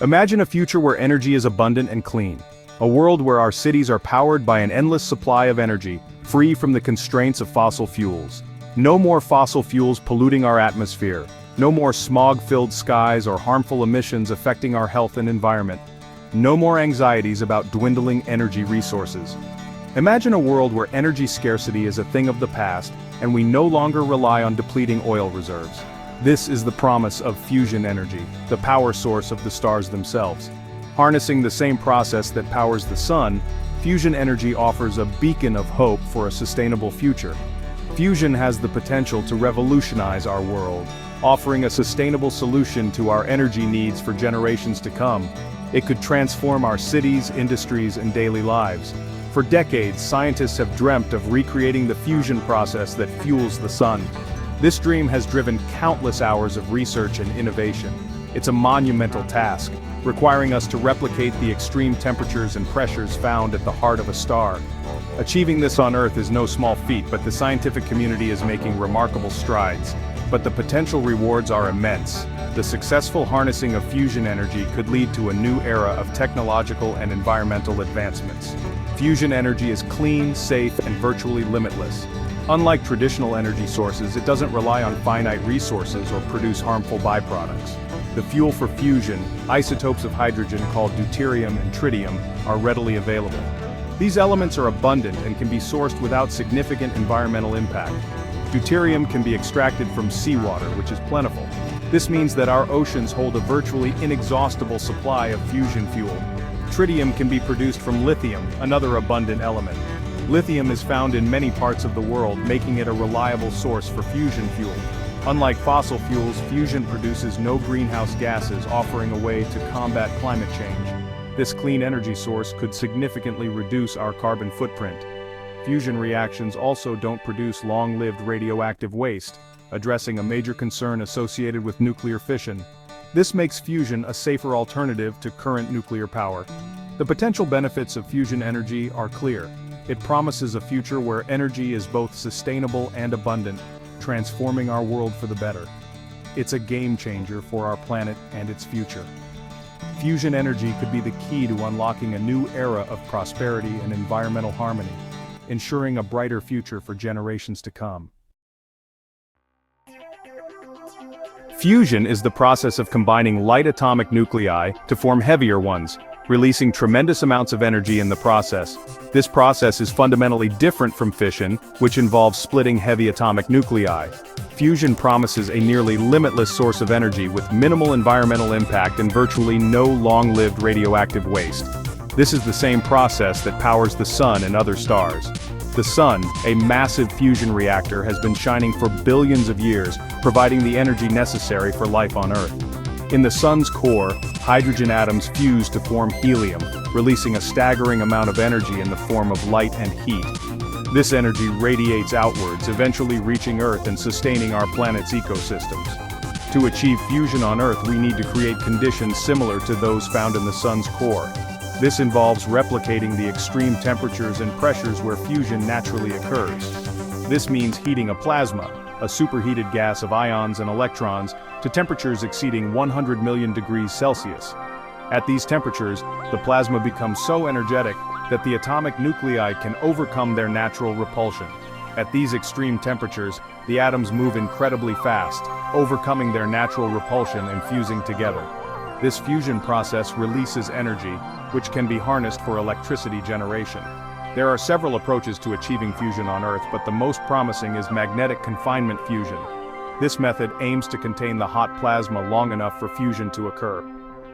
Imagine a future where energy is abundant and clean. A world where our cities are powered by an endless supply of energy, free from the constraints of fossil fuels. No more fossil fuels polluting our atmosphere. No more smog-filled skies or harmful emissions affecting our health and environment. No more anxieties about dwindling energy resources. Imagine a world where energy scarcity is a thing of the past, and we no longer rely on depleting oil reserves. This is the promise of fusion energy, the power source of the stars themselves. Harnessing the same process that powers the sun, fusion energy offers a beacon of hope for a sustainable future. Fusion has the potential to revolutionize our world, offering a sustainable solution to our energy needs for generations to come. It could transform our cities, industries, and daily lives. For decades, scientists have dreamt of recreating the fusion process that fuels the sun. This dream has driven countless hours of research and innovation. It's a monumental task, requiring us to replicate the extreme temperatures and pressures found at the heart of a star. Achieving this on Earth is no small feat, but the scientific community is making remarkable strides. But the potential rewards are immense. The successful harnessing of fusion energy could lead to a new era of technological and environmental advancements. Fusion energy is clean, safe, and virtually limitless. Unlike traditional energy sources, it doesn't rely on finite resources or produce harmful byproducts. The fuel for fusion, isotopes of hydrogen called deuterium and tritium, are readily available. These elements are abundant and can be sourced without significant environmental impact. Deuterium can be extracted from seawater, which is plentiful. This means that our oceans hold a virtually inexhaustible supply of fusion fuel. Tritium can be produced from lithium, another abundant element. Lithium is found in many parts of the world, making it a reliable source for fusion fuel. Unlike fossil fuels, fusion produces no greenhouse gases, offering a way to combat climate change. This clean energy source could significantly reduce our carbon footprint. Fusion reactions also don't produce long-lived radioactive waste, addressing a major concern associated with nuclear fission. This makes fusion a safer alternative to current nuclear power. The potential benefits of fusion energy are clear. It promises a future where energy is both sustainable and abundant, transforming our world for the better. It's a game changer for our planet and its future. Fusion energy could be the key to unlocking a new era of prosperity and environmental harmony, ensuring a brighter future for generations to come. Fusion is the process of combining light atomic nuclei to form heavier ones, releasing tremendous amounts of energy in the process. This process is fundamentally different from fission, which involves splitting heavy atomic nuclei. Fusion promises a nearly limitless source of energy with minimal environmental impact and virtually no long-lived radioactive waste. This is the same process that powers the sun and other stars. The sun, a massive fusion reactor, has been shining for billions of years, providing the energy necessary for life on Earth. In the sun's core, hydrogen atoms fuse to form helium, releasing a staggering amount of energy in the form of light and heat. This energy radiates outwards, eventually reaching Earth and sustaining our planet's ecosystems. To achieve fusion on Earth, we need to create conditions similar to those found in the sun's core. This involves replicating the extreme temperatures and pressures where fusion naturally occurs. This means heating a plasma, a superheated gas of ions and electrons, to temperatures exceeding 100 million degrees Celsius. At these temperatures, the plasma becomes so energetic that the atomic nuclei can overcome their natural repulsion. At these extreme temperatures, the atoms move incredibly fast, overcoming their natural repulsion and fusing together. This fusion process releases energy, which can be harnessed for electricity generation. There are several approaches to achieving fusion on Earth, but the most promising is magnetic confinement fusion. This method aims to contain the hot plasma long enough for fusion to occur.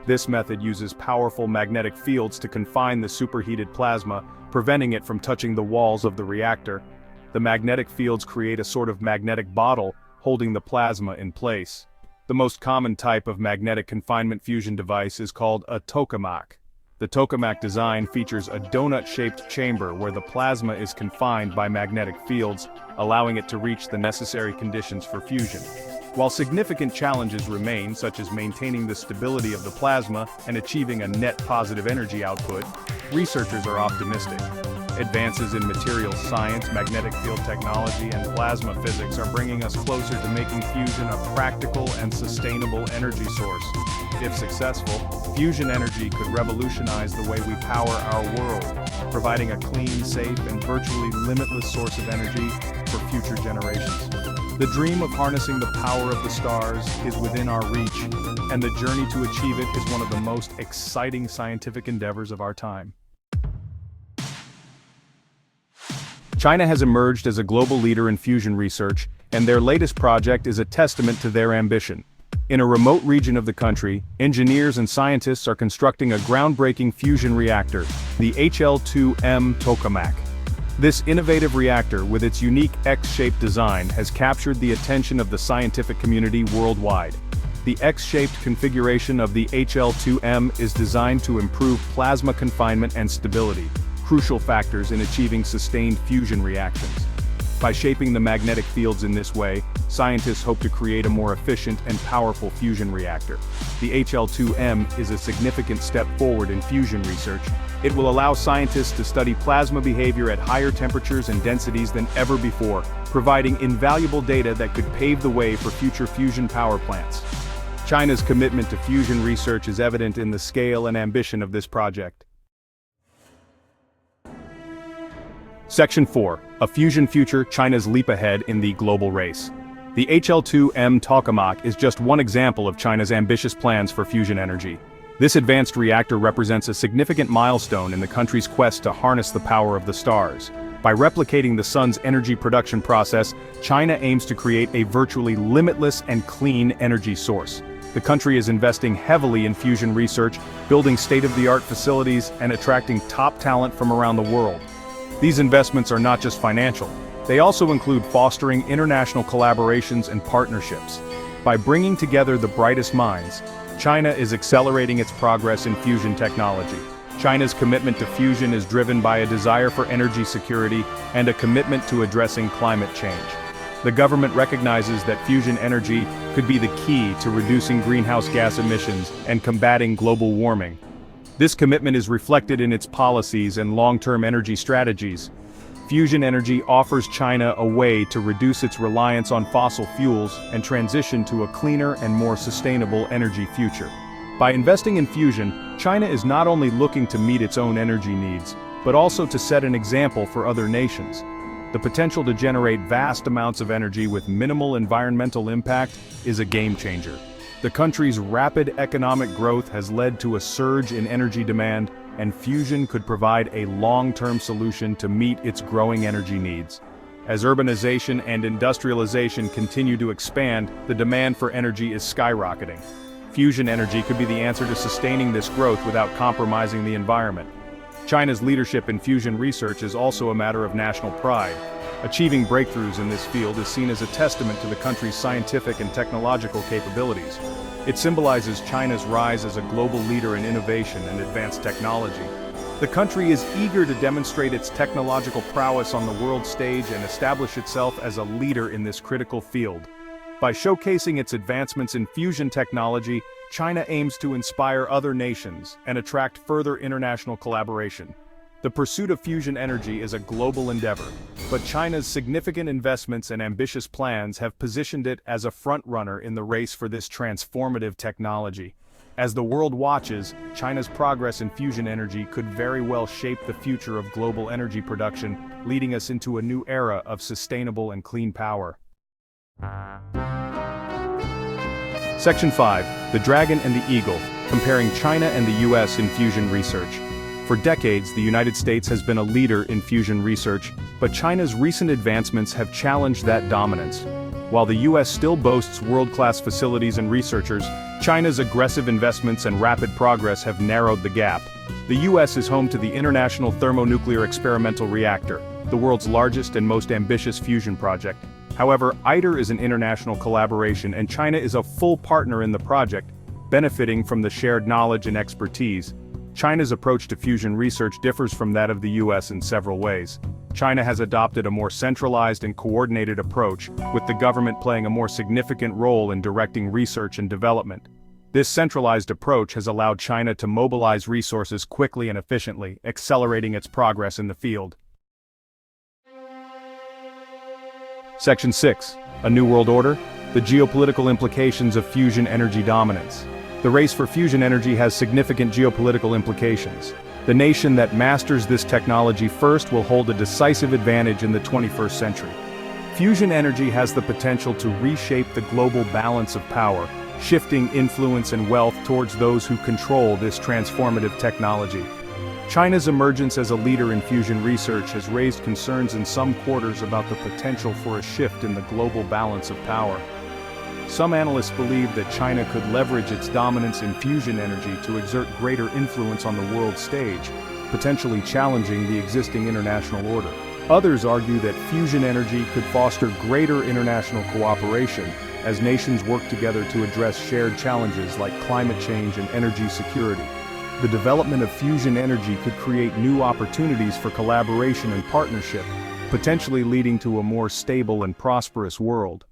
This method uses powerful magnetic fields to confine the superheated plasma, preventing it from touching the walls of the reactor. The magnetic fields create a sort of magnetic bottle, holding the plasma in place. The most common type of magnetic confinement fusion device is called a tokamak. The tokamak design features a donut-shaped chamber where the plasma is confined by magnetic fields, allowing it to reach the necessary conditions for fusion. While significant challenges remain, such as maintaining the stability of the plasma and achieving a net positive energy output, researchers are optimistic. Advances in materials science, magnetic field technology, and plasma physics are bringing us closer to making fusion a practical and sustainable energy source. If successful, fusion energy could revolutionize the way we power our world, providing a clean, safe, and virtually limitless source of energy for future generations. The dream of harnessing the power of the stars is within our reach, and the journey to achieve it is one of the most exciting scientific endeavors of our time. China has emerged as a global leader in fusion research, and their latest project is a testament to their ambition. In a remote region of the country, engineers and scientists are constructing a groundbreaking fusion reactor, the HL-2M Tokamak. This innovative reactor, with its unique X-shaped design, has captured the attention of the scientific community worldwide. The X-shaped configuration of the HL-2M is designed to improve plasma confinement and stability, crucial factors in achieving sustained fusion reactions. By shaping the magnetic fields in this way, scientists hope to create a more efficient and powerful fusion reactor. The HL-2M is a significant step forward in fusion research. It will allow scientists to study plasma behavior at higher temperatures and densities than ever before, providing invaluable data that could pave the way for future fusion power plants. China's commitment to fusion research is evident in the scale and ambition of this project. Section 4. A Fusion Future, China's Leap Ahead in the Global Race. The HL-2M Tokamak is just one example of China's ambitious plans for fusion energy. This advanced reactor represents a significant milestone in the country's quest to harness the power of the stars. By replicating the sun's energy production process, China aims to create a virtually limitless and clean energy source. The country is investing heavily in fusion research, building state-of-the-art facilities, and attracting top talent from around the world. These investments are not just financial, they also include fostering international collaborations and partnerships. By bringing together the brightest minds, China is accelerating its progress in fusion technology. China's commitment to fusion is driven by a desire for energy security and a commitment to addressing climate change. The government recognizes that fusion energy could be the key to reducing greenhouse gas emissions and combating global warming. This commitment is reflected in its policies and long-term energy strategies. Fusion energy offers China a way to reduce its reliance on fossil fuels and transition to a cleaner and more sustainable energy future. By investing in fusion, China is not only looking to meet its own energy needs, but also to set an example for other nations. The potential to generate vast amounts of energy with minimal environmental impact is a game-changer. The country's rapid economic growth has led to a surge in energy demand, and fusion could provide a long-term solution to meet its growing energy needs. As urbanization and industrialization continue to expand, the demand for energy is skyrocketing. Fusion energy could be the answer to sustaining this growth without compromising the environment. China's leadership in fusion research is also a matter of national pride. Achieving breakthroughs in this field is seen as a testament to the country's scientific and technological capabilities. It symbolizes China's rise as a global leader in innovation and advanced technology. The country is eager to demonstrate its technological prowess on the world stage and establish itself as a leader in this critical field. By showcasing its advancements in fusion technology, China aims to inspire other nations and attract further international collaboration. The pursuit of fusion energy is a global endeavor, but China's significant investments and ambitious plans have positioned it as a front-runner in the race for this transformative technology. As the world watches, China's progress in fusion energy could very well shape the future of global energy production, leading us into a new era of sustainable and clean power. Section 5. The Dragon and the Eagle, comparing China and the US in fusion research. For decades, the United States has been a leader in fusion research, but China's recent advancements have challenged that dominance. While the US still boasts world-class facilities and researchers, China's aggressive investments and rapid progress have narrowed the gap. The US is home to the International Thermonuclear Experimental Reactor, the world's largest and most ambitious fusion project. However, ITER is an international collaboration, and China is a full partner in the project, benefiting from the shared knowledge and expertise. China's approach to fusion research differs from that of the US in several ways. China has adopted a more centralized and coordinated approach, with the government playing a more significant role in directing research and development. This centralized approach has allowed China to mobilize resources quickly and efficiently, accelerating its progress in the field. Section 6. A New World Order. The geopolitical implications of fusion energy dominance. The race for fusion energy has significant geopolitical implications. The nation that masters this technology first will hold a decisive advantage in the 21st century. Fusion energy has the potential to reshape the global balance of power, shifting influence and wealth towards those who control this transformative technology. China's emergence as a leader in fusion research has raised concerns in some quarters about the potential for a shift in the global balance of power. Some analysts believe that China could leverage its dominance in fusion energy to exert greater influence on the world stage, potentially challenging the existing international order. Others argue that fusion energy could foster greater international cooperation as nations work together to address shared challenges like climate change and energy security. The development of fusion energy could create new opportunities for collaboration and partnership, potentially leading to a more stable and prosperous world.